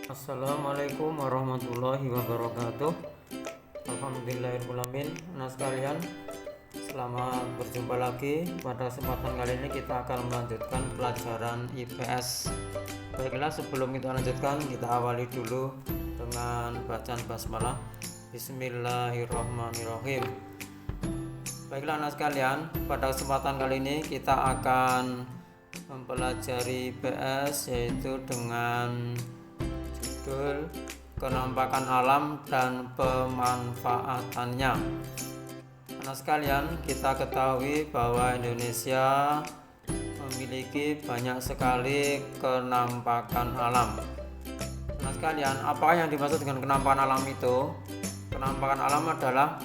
Assalamualaikum warahmatullahi wabarakatuh. Alhamdulillahirrahmanirrahim. Anak sekalian, selamat berjumpa lagi. Pada kesempatan kali ini kita akan melanjutkan pelajaran IPS. Baiklah, sebelum kita lanjutkan, kita awali dulu dengan bacaan basmalah. Bismillahirrahmanirrahim. Baiklah anak sekalian, pada kesempatan kali ini kita akan mempelajari IPS, yaitu dengan judul Kenampakan Alam dan Pemanfaatannya. Anak sekalian, kita ketahui bahwa Indonesia memiliki banyak sekali kenampakan alam. Anak sekalian, apa yang dimaksud dengan kenampakan alam itu? Kenampakan alam adalah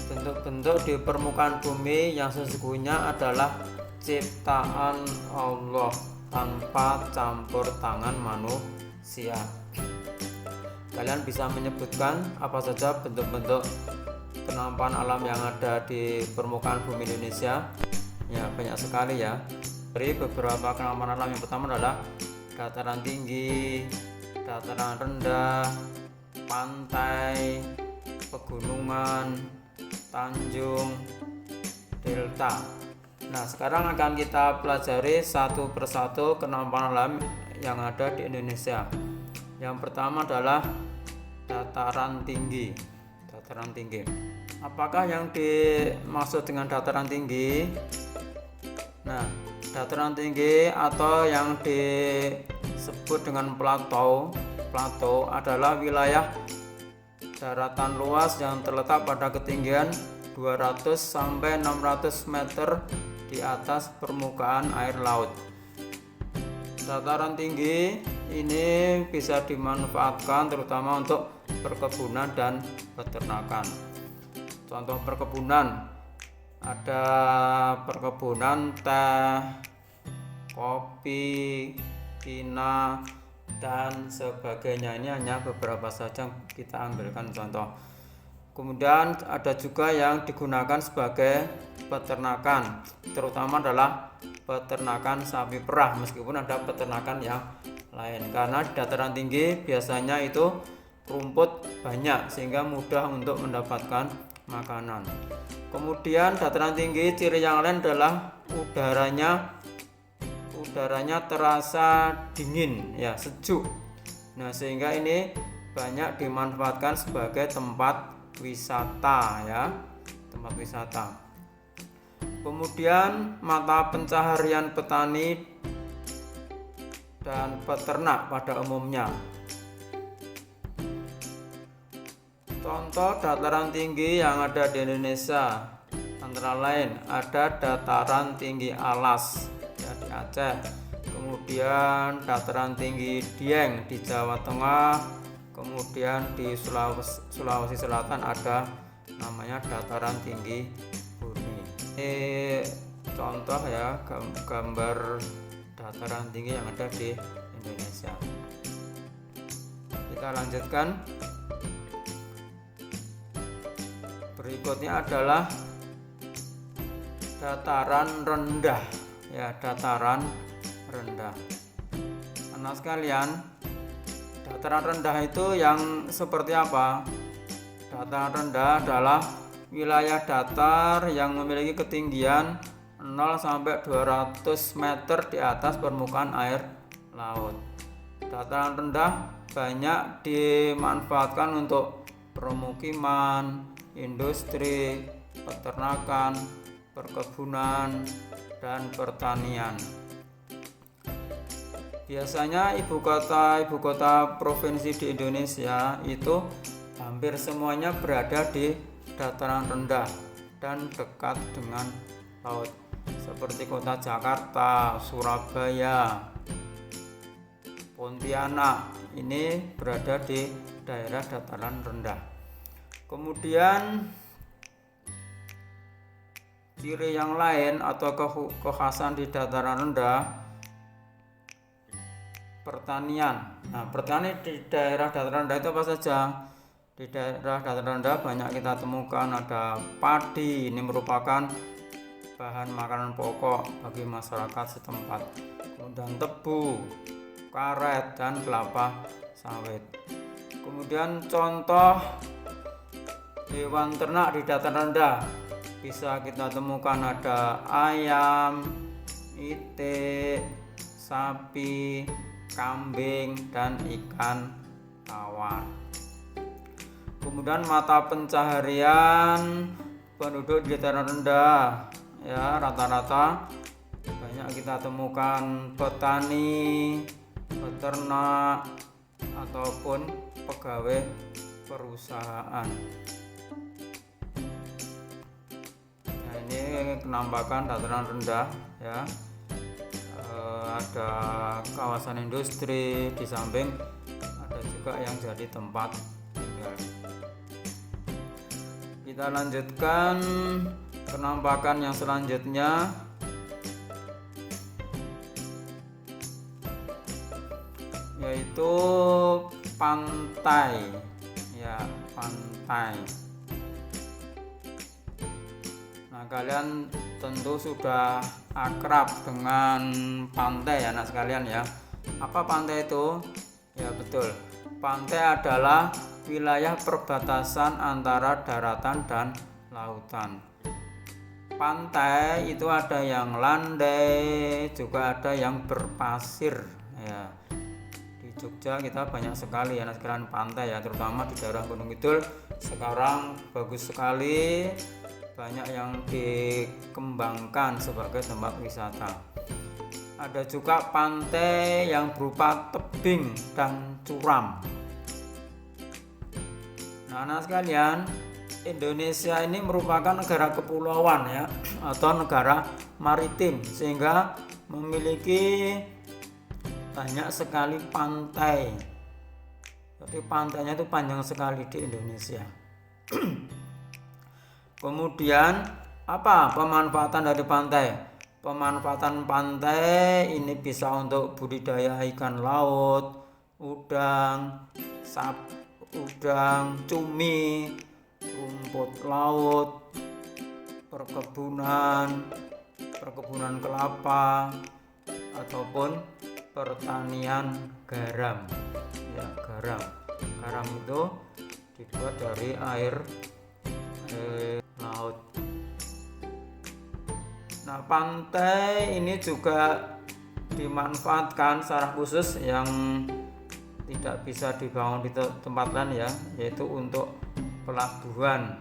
bentuk-bentuk di permukaan bumi yang sesungguhnya adalah ciptaan Allah tanpa campur tangan manusia. Kalian bisa menyebutkan apa saja bentuk-bentuk kenampakan alam yang ada di permukaan bumi Indonesia? Ya, banyak sekali ya. Beri beberapa kenampakan alam. Yang pertama adalah dataran tinggi, dataran rendah, pantai, pegunungan, tanjung, delta. Nah, sekarang akan kita pelajari satu persatu kenampakan alam yang ada di Indonesia. Yang pertama adalah dataran tinggi. Dataran tinggi. Apakah yang dimaksud dengan dataran tinggi? Nah, dataran tinggi atau yang disebut dengan plateau adalah wilayah daratan luas yang terletak pada ketinggian 200 sampai 600 meter di atas permukaan air laut. Dataran tinggi ini bisa dimanfaatkan terutama untuk perkebunan dan peternakan. Contoh perkebunan ada perkebunan teh, kopi, pina, dan sebagainya. Ini hanya beberapa saja kita ambilkan contoh. Kemudian ada juga yang digunakan sebagai peternakan, terutama adalah peternakan sapi perah, meskipun ada peternakan yang lain. Karena di dataran tinggi biasanya itu rumput banyak sehingga mudah untuk mendapatkan makanan. Kemudian dataran tinggi ciri yang lain adalah udaranya terasa dingin, ya, sejuk. Nah, sehingga ini banyak dimanfaatkan sebagai tempat wisata, ya, tempat wisata. Kemudian mata pencaharian petani dan peternak pada umumnya. Contoh dataran tinggi yang ada di Indonesia antara lain ada dataran tinggi Alas, ya, di Aceh. Kemudian dataran tinggi Dieng di Jawa Tengah. Kemudian di Sulawesi Selatan ada namanya dataran tinggi Buni. Ini contoh ya gambar dataran tinggi yang ada di Indonesia. Kita lanjutkan. Berikutnya adalah dataran rendah, ya, dataran rendah. Anak sekalian, dataran rendah itu yang seperti apa? Dataran rendah adalah wilayah datar yang memiliki ketinggian 0 sampai 200 meter di atas permukaan air laut. Dataran rendah banyak dimanfaatkan untuk permukiman, industri, peternakan, perkebunan, dan pertanian. Biasanya ibu kota provinsi di Indonesia itu hampir semuanya berada di dataran rendah dan dekat dengan laut, seperti kota Jakarta, Surabaya, Pontianak. Ini berada di daerah dataran rendah. Kemudian ciri yang lain atau kekhasan di dataran rendah, pertanian. Nah, pertanian di daerah dataran rendah itu apa saja? Di daerah dataran rendah banyak kita temukan ada padi, ini merupakan bahan makanan pokok bagi masyarakat setempat. Kemudian tebu, karet, dan kelapa sawit. Kemudian contoh hewan ternak di dataran rendah bisa kita temukan ada ayam, itik, sapi, kambing, dan ikan tawar. Kemudian mata pencaharian penduduk di dataran rendah, ya, rata-rata banyak kita temukan petani, peternak, ataupun pegawai perusahaan. Nah, ini penampakan dataran rendah, ya. Ada kawasan industri, di samping ada juga yang jadi tempat tinggal. Kita lanjutkan penampakan yang selanjutnya, yaitu pantai, ya, pantai. Nah, kalian tentu sudah akrab dengan pantai ya, anak sekalian, ya. Apa pantai itu? Ya, betul. Pantai adalah wilayah perbatasan antara daratan dan lautan. Pantai itu ada yang landai, juga ada yang berpasir, ya. Di Jogja kita banyak sekali ya, anak sekalian, pantai, ya, terutama di daerah Gunung Kidul sekarang bagus sekali, banyak yang dikembangkan sebagai tempat wisata. Ada juga pantai yang berupa tebing dan curam. Nah, anak sekalian, Indonesia ini merupakan negara kepulauan, ya, atau negara maritim, sehingga memiliki banyak sekali pantai. Jadi pantainya itu panjang sekali di Indonesia. Kemudian apa pemanfaatan dari pantai? Pemanfaatan pantai ini bisa untuk budidaya ikan laut, udang, cumi, rumput laut, perkebunan kelapa, ataupun pertanian garam, ya, garam itu dibuat dari air laut. Nah, pantai ini juga dimanfaatkan secara khusus yang tidak bisa dibangun di tempat lain, ya, yaitu untuk pelabuhan.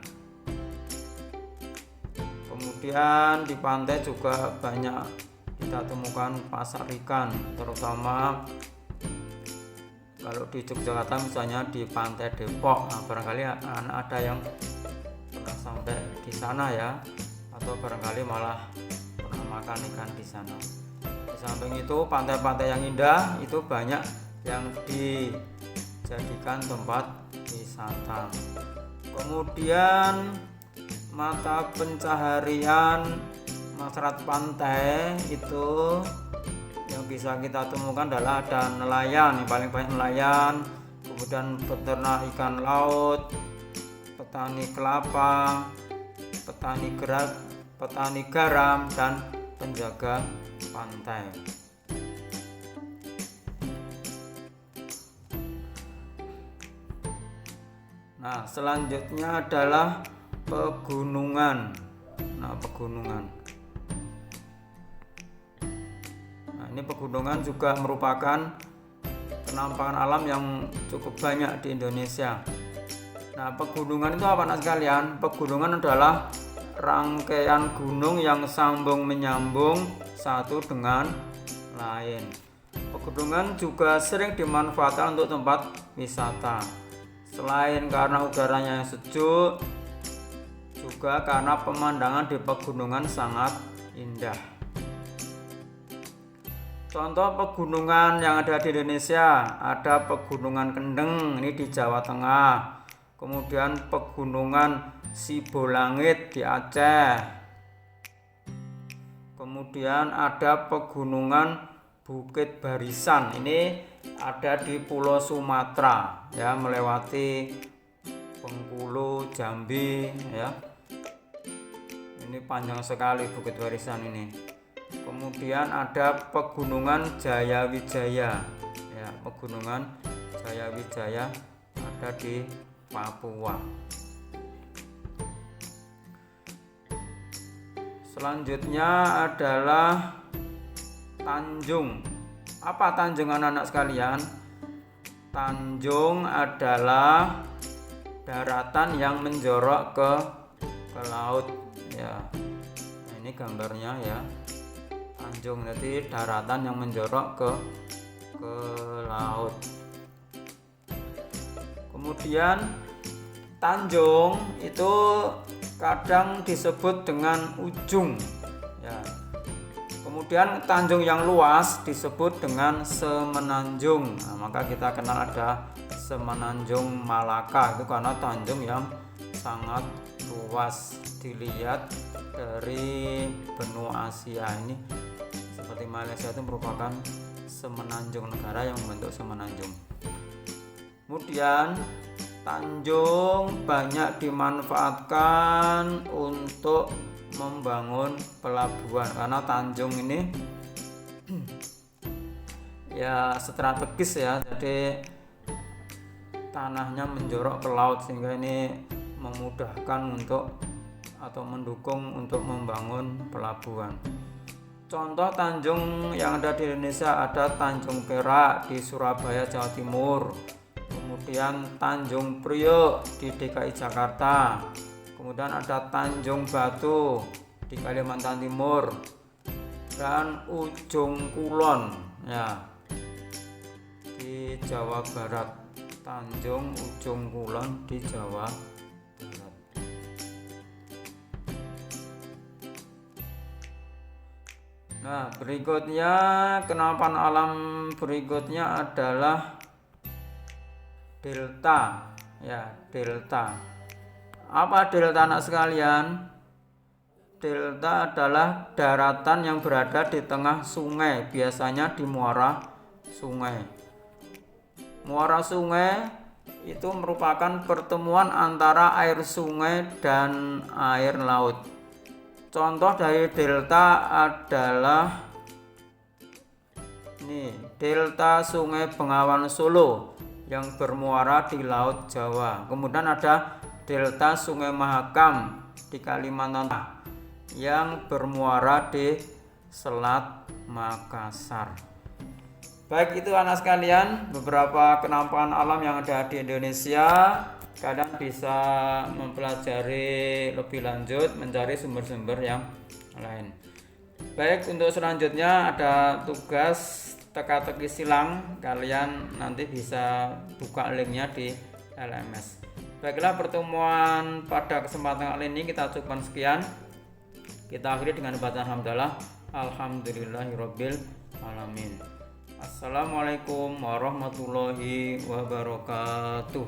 Kemudian di pantai juga banyak kita temukan pasar ikan, terutama kalau di Yogyakarta misalnya di Pantai Depok. Nah, barangkali anak ada yang pernah sampai di sana, ya, atau barangkali malah pernah makan ikan di sana. Di samping itu pantai-pantai yang indah itu banyak yang dijadikan tempat wisata. Kemudian mata pencaharian masyarakat pantai itu yang bisa kita temukan adalah ada nelayan, yang paling banyak nelayan, kemudian peternak ikan laut, petani kelapa, petani garam, dan penjaga pantai. Nah, selanjutnya adalah pegunungan. Ini pegunungan juga merupakan penampakan alam yang cukup banyak di Indonesia. Nah, pegunungan itu apa, anak sekalian? Pegunungan adalah rangkaian gunung yang sambung menyambung satu dengan lain. Pegunungan juga sering dimanfaatkan untuk tempat wisata. Selain karena udaranya yang sejuk, juga karena pemandangan di pegunungan sangat indah. Contoh pegunungan yang ada di Indonesia, ada Pegunungan Kendeng, ini di Jawa Tengah. Kemudian Pegunungan Sibolangit di Aceh. Kemudian ada Pegunungan Bukit Barisan, ini ada di Pulau Sumatera, ya, melewati Bengkulu, Jambi, ya. Ini panjang sekali Bukit Barisan ini. Kemudian ada Pegunungan Jayawijaya. ya, pegunungan Jayawijaya ada di Papua. Selanjutnya adalah Tanjung. Apa Tanjung anak-anak sekalian? Tanjung adalah daratan yang menjorok ke laut ya. Nah, ini gambarnya ya. Tanjung jadi daratan yang menjorok ke laut. Kemudian Tanjung itu kadang disebut dengan ujung ya. Kemudian tanjung yang luas disebut dengan semenanjung. Nah, maka kita kenal ada Semenanjung Malaka, itu karena tanjung yang sangat luas. Dilihat dari benua Asia ini, seperti Malaysia itu merupakan semenanjung, negara yang membentuk semenanjung. Kemudian tanjung banyak dimanfaatkan untuk membangun pelabuhan karena tanjung ini ya strategis ya, jadi tanahnya menjorok ke laut sehingga ini memudahkan untuk atau mendukung untuk membangun pelabuhan. Contoh tanjung yang ada di Indonesia ada Tanjung Perak di Surabaya, Jawa Timur, kemudian Tanjung Priok di DKI Jakarta, kemudian ada Tanjung Batu di Kalimantan Timur, dan Ujung Kulon ya di Jawa Barat. Tanjung Ujung Kulon di Jawa Barat. Nah, berikutnya kenapan alam berikutnya adalah delta ya, delta. Apa delta anak sekalian? Delta adalah daratan yang berada di tengah sungai, biasanya di muara sungai. Muara sungai itu merupakan pertemuan antara air sungai dan air laut. Contoh dari delta adalah ini, delta Sungai Bengawan Solo yang bermuara di Laut Jawa. Kemudian ada delta Sungai Mahakam di Kalimantan yang bermuara di Selat Makassar. Baik, itu anak sekalian beberapa kenapan alam yang ada di Indonesia. Kalian bisa mempelajari lebih lanjut, mencari sumber-sumber yang lain. Baik, untuk selanjutnya ada tugas teka-teki silang. Kalian nanti bisa buka linknya di LMS. Baiklah, pertemuan pada kesempatan kali ini kita cukupkan sekian. Kita akhiri dengan bacaan hamdalah. Alhamdulillahirabbil alamin. Assalamualaikum warahmatullahi wabarakatuh.